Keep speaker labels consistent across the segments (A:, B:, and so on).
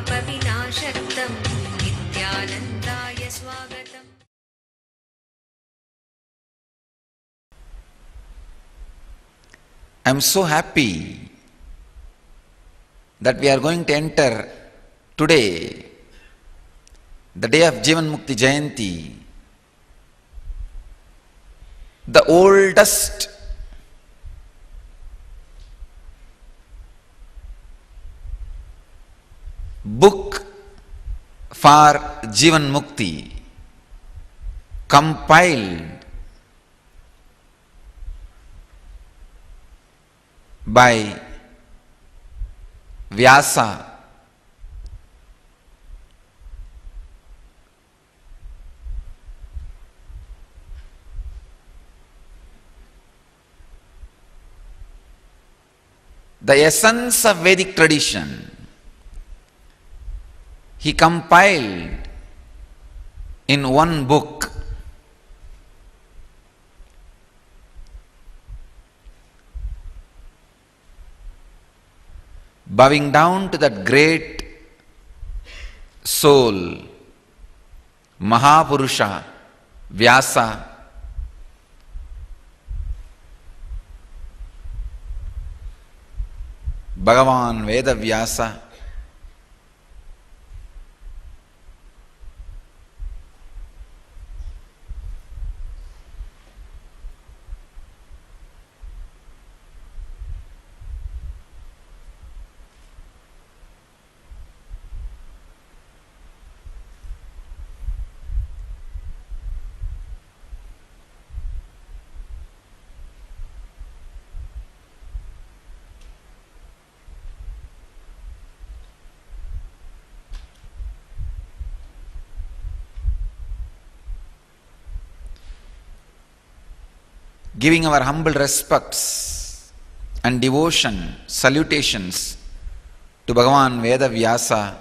A: पापविनाशक्तं नित्यानन्दाय स्वागतम्।
B: I am so happy that we are going to enter today, the day of Jivan Mukti Jayanti, the oldest book for Jivan Mukti, compiled by Vyasa, the essence of Vedic tradition. He compiled in one book. Bowing down to that great soul, Mahapurusha, Vyasa, Bhagavan Veda Vyasa, giving our humble respects and devotion, salutations to Bhagavan Veda Vyasa,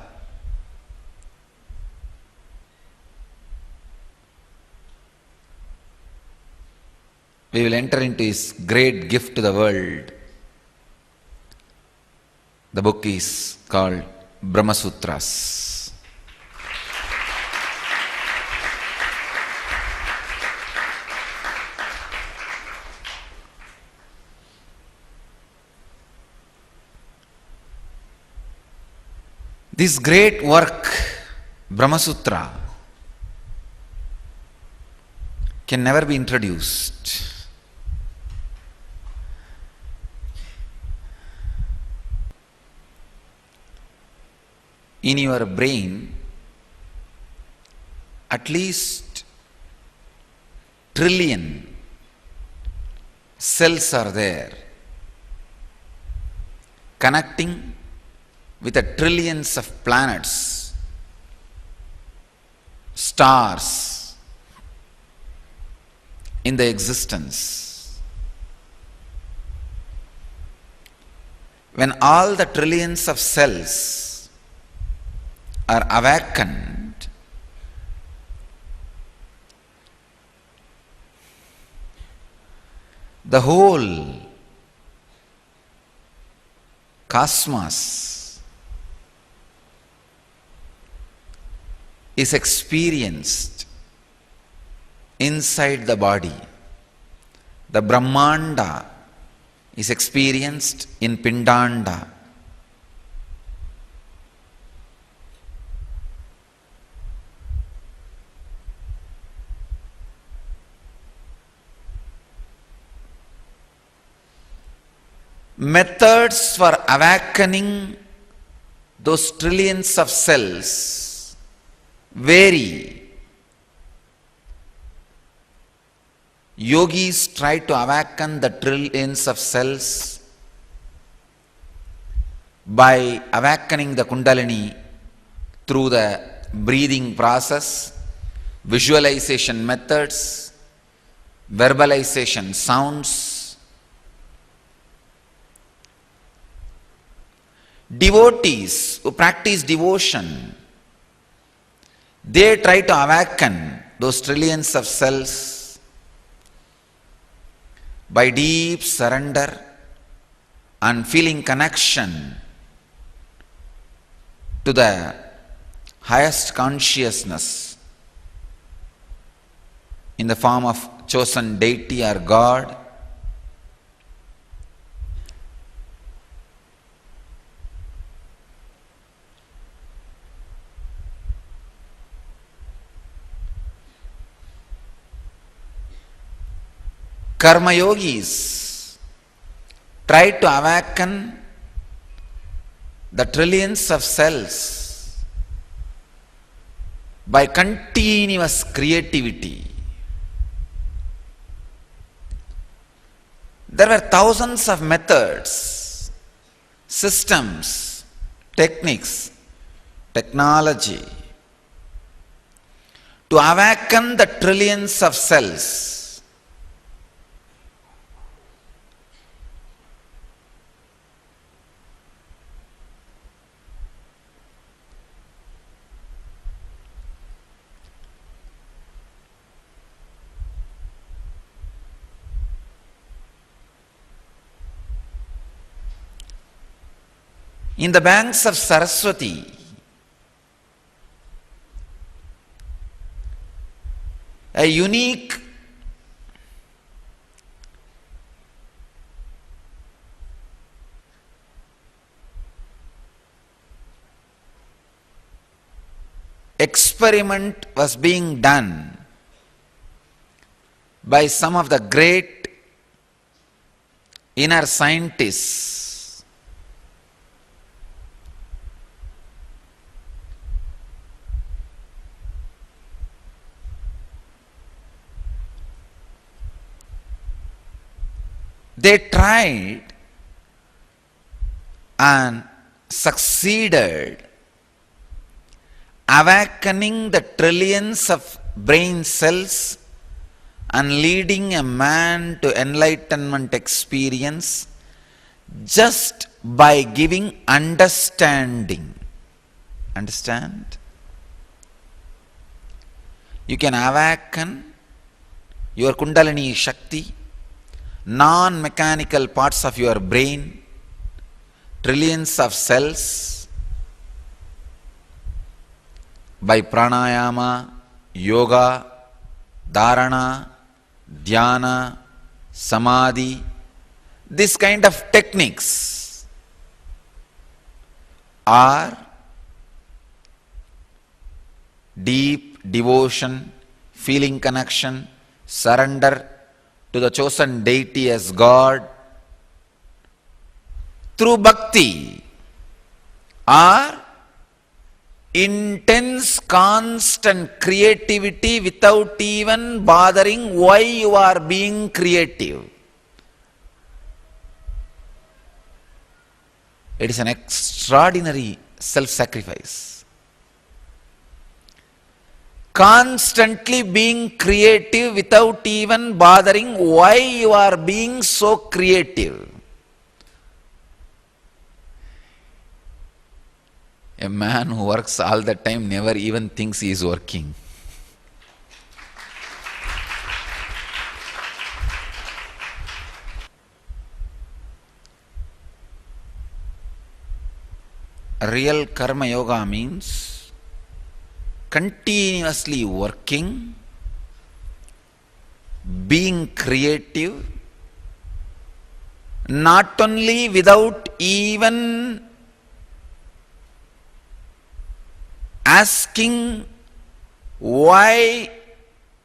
B: we will enter into his great gift to the world. The book is called Brahma Sutras. This great work, Brahma Sutra, can never be introduced. In your brain, at least trillion cells are there, connecting with the trillions of planets, stars in the existence. When all the trillions of cells are awakened, the whole cosmos is experienced inside the body. The Brahmanda is experienced in Pindanda. Methods for awakening those trillions of cells vary. Yogis try to awaken the trillions of cells by awakening the Kundalini through the breathing process, visualization methods, verbalization sounds. Devotees who practice devotion, they try to awaken those trillions of cells by deep surrender and feeling connection to the highest consciousness in the form of chosen deity or God, karma yogis try to awaken the trillions of cells by continuous creativity. There were thousands of methods, systems, techniques, technology to awaken the trillions of cells. In the banks of Saraswati, a unique experiment was being done by some of the great inner scientists. They tried and succeeded awakening the trillions of brain cells and leading a man to enlightenment experience just by giving understanding. Understand? You can awaken your Kundalini Shakti, non-mechanical parts of your brain, trillions of cells, by pranayama, yoga, dharana, dhyana, samadhi, this kind of techniques are deep devotion, feeling connection, surrender to the chosen deity as God through bhakti, or intense, constant creativity without even bothering why you are being creative. It is an extraordinary self-sacrifice. Constantly being creative without even bothering why you are being so creative. A man who works all the time never even thinks he is working. Real karma yoga means continuously working, being creative, not only without even asking why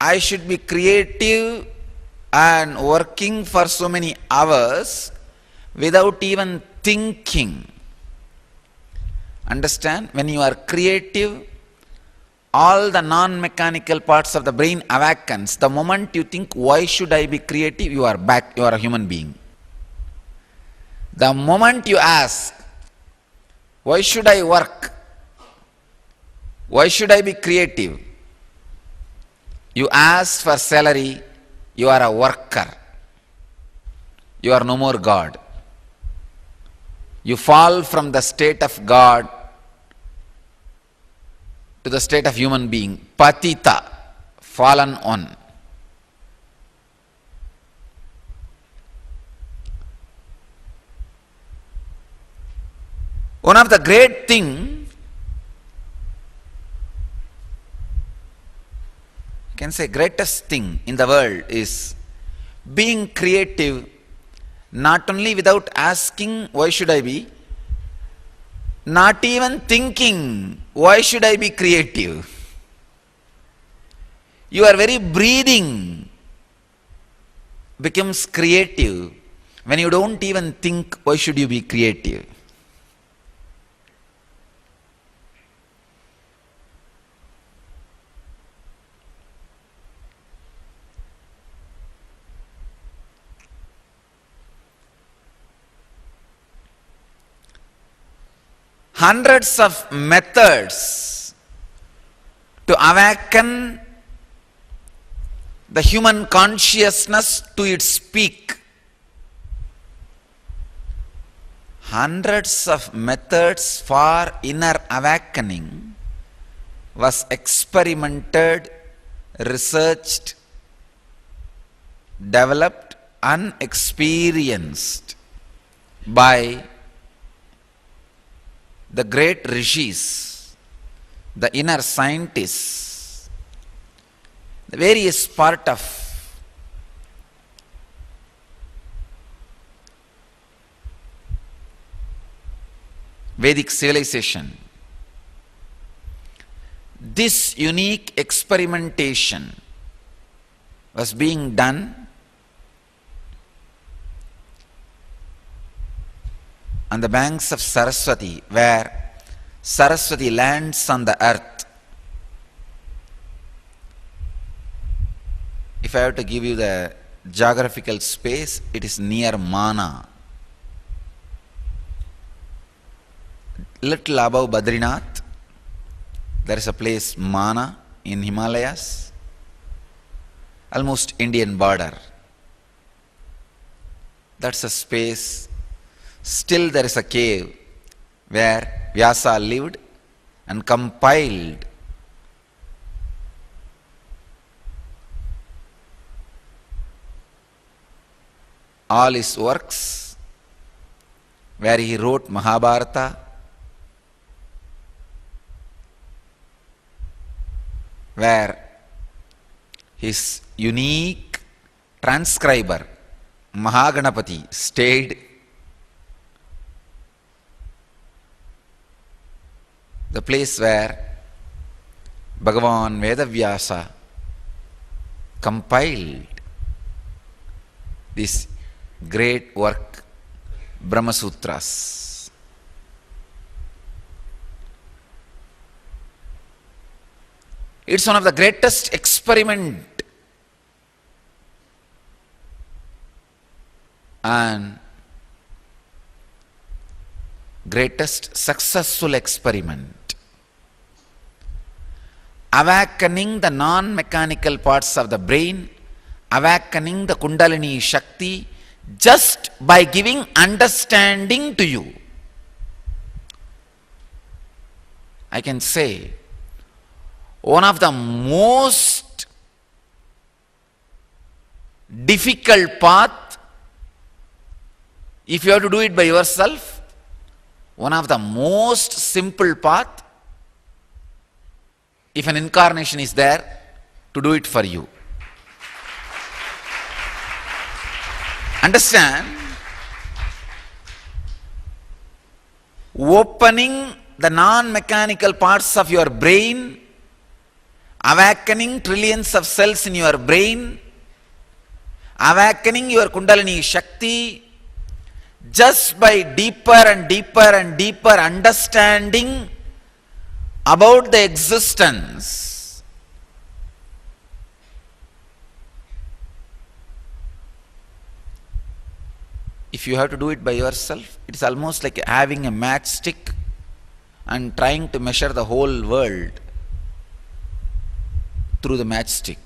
B: I should be creative and working for so many hours, without even thinking. Understand? When you are creative, all the non-mechanical parts of the brain awakens. The moment you think, why should I be creative? You are back, you are a human being. The moment you ask, why should I work? Why should I be creative? You ask for salary, you are a worker. You are no more God. You fall from the state of God to the state of human being. Patita, fallen one. One of the great things can say greatest thing in the world is being creative, not only without asking why should I be, not even thinking why should I be creative. Your very breathing becomes creative when you don't even think why should you be creative. Hundreds of methods to awaken the human consciousness to its peak. Hundreds of methods for inner awakening was experimented, researched, developed and experienced by the great rishis, the inner scientists, the various part of Vedic civilization. This unique experimentation was being done on the banks of Saraswati, where Saraswati lands on the earth. If I have to give you the geographical space, it is near Mana. Little above Badrinath, there is a place Mana in Himalayas, almost Indian border. That's a space. Still there is a cave where Vyasa lived and compiled all his works, where he wrote Mahabharata, where his unique transcriber Mahaganapati stayed. The place where Bhagavan Vedavyasa compiled this great work, Brahma Sutras. It's one of the greatest experiment and greatest successful experiment. Awakening the non-mechanical parts of the brain, awakening the Kundalini Shakti just by giving understanding to you. I can say one of the most difficult path, if you have to do it by yourself, one of the most simple path, if an incarnation is there to do it for you. Understand? Opening the non-mechanical parts of your brain, awakening trillions of cells in your brain, awakening your Kundalini Shakti, just by deeper and deeper and deeper understanding about the existence. If you have to do it by yourself, it is almost like having a matchstick and trying to measure the whole world through the matchstick.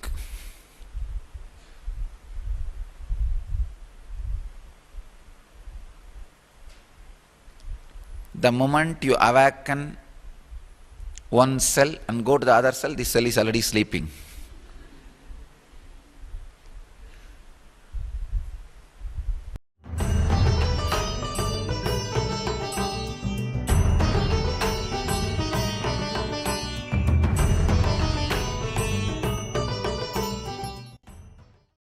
B: The moment you awaken one cell and go to the other cell, this cell is already sleeping.